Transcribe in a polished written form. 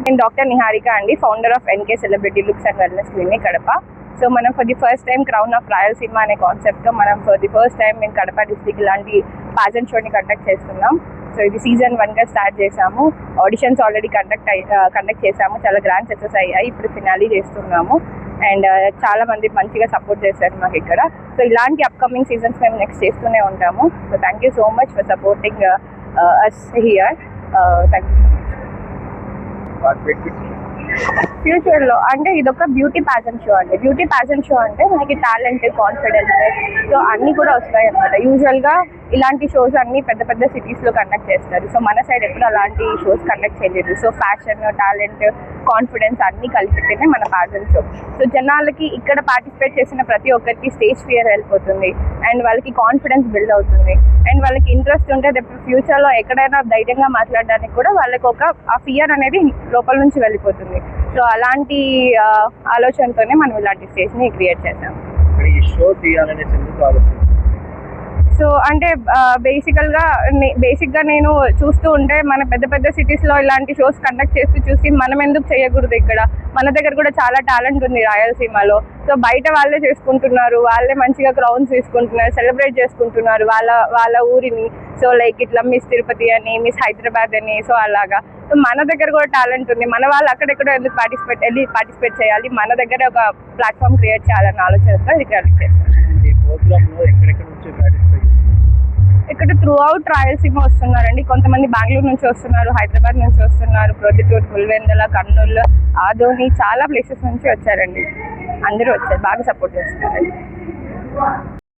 నేను డాక్టర్ నిహారిక అండి, founder of NK celebrity looks and wellness clinic Kadapa. So మనం for the first time crown of Rayalaseema అనే కాన్సెప్ట్తో మనం ఫర్ ది ఫస్ట్ టైం మేము కడప డిస్ట్రిక్ట్ ఇలాంటి పాజెంట్ షోని కండక్ట్ చేస్తున్నాం. సో ఇది సీజన్ 1గా స్టార్ట్ చేసాము. ఆడిషన్స్ ఆల్రెడీ కండక్ట్ చేసాము, చాలా గ్రాండ్ సక్సెస్ అయ్యాయి. ఇప్పుడు ఫినాలీ చేస్తున్నాము అండ్ చాలా మంది మంచిగా సపోర్ట్ చేశారు మాకు ఇక్కడ. సో ఇలాంటి అప్కమింగ్ సీజన్స్ మేము నెక్స్ట్ చేస్తూనే ఉంటాము. So thank you so much for supporting us here. Thank you so much. ఫ్యూచర్లో అంటే ఇదొక బ్యూటీ ప్యాజెంట్ షో అండి. బ్యూటీ ప్యాజెంట్ షో అంటే మనకి టాలెంట్, కాన్ఫిడెన్స్, సో అన్నీ కూడా వస్తాయి అన్నమాట. యూజువల్గా ఇలాంటి షోస్ అన్ని పెద్ద పెద్ద సిటీస్లో కండక్ట్ చేస్తారు. సో మన సైడ్ ఎప్పుడు అలాంటి షోస్ కండక్ట్ చేయలేదు. సో ఫ్యాషన్, టాలెంట్, కాన్ఫిడెన్స్ అన్నీ కలిపితేనే మన ప్యాజెంట్ షో. సో జనాలకి ఇక్కడ పార్టిసిపేట్ చేసిన ప్రతి ఒక్కరికి స్టేజ్ ఫియర్ వెళ్ళిపోతుంది అండ్ వాళ్ళకి కాన్ఫిడెన్స్ బిల్డ్ అవుతుంది అండ్ వాళ్ళకి ఇంట్రెస్ట్ ఉంటే రేపు ఫ్యూచర్లో ఎక్కడైనా ధైర్యంగా మాట్లాడడానికి కూడా వాళ్ళకి ఒక ఆ ఫియర్ అనేది లోపల నుంచి వెళ్ళిపోతుంది. సో అలాంటి ఆలోచనతోనే మనం ఇలాంటి స్టేజ్ని క్రియేట్ చేసాం. సో అంటే బేసిక్గా నేను చూస్తూ ఉంటే మన పెద్ద పెద్ద సిటీస్లో ఇలాంటి షోస్ కండక్ట్ చేస్తూ చూసి మనం ఎందుకు చేయకూడదు, ఇక్కడ మన దగ్గర కూడా చాలా టాలెంట్ ఉంది రాయలసీమలో. సో బయట వాళ్ళే చేసుకుంటున్నారు, వాళ్ళే మంచిగా క్రౌన్స్ తీసుకుంటున్నారు, సెలబ్రేట్ చేసుకుంటున్నారు వాళ్ళ ఊరిని. సో లైక్ ఇట్లా మిస్ తిరుపతి అని, మిస్ హైదరాబాద్ అని, సో అలాగా. సో మన దగ్గర కూడా టాలెంట్ ఉంది, మన వాళ్ళు అక్కడెక్కడో ఎందుకు పార్టిసిపేట్ చేయాలి, మన దగ్గర ఒక ప్లాట్ఫామ్ క్రియేట్ చేయాలన్న ఆలోచనతో ఇది కండక్ట్ చేస్తాం. ఇక్కడ త్రూ అవుట్ రాయలసీమ వస్తున్నారండి. కొంతమంది బెంగళూరు నుంచి వస్తున్నారు, హైదరాబాద్ నుంచి వస్తున్నారు, ప్రొద్దుటూరు, పులివెందుల, కర్నూలు, ఆదోని, చాలా ప్లేసెస్ నుంచి వచ్చారండి. అందరూ వచ్చారు, బాగా సపోర్ట్ చేస్తున్నారండి.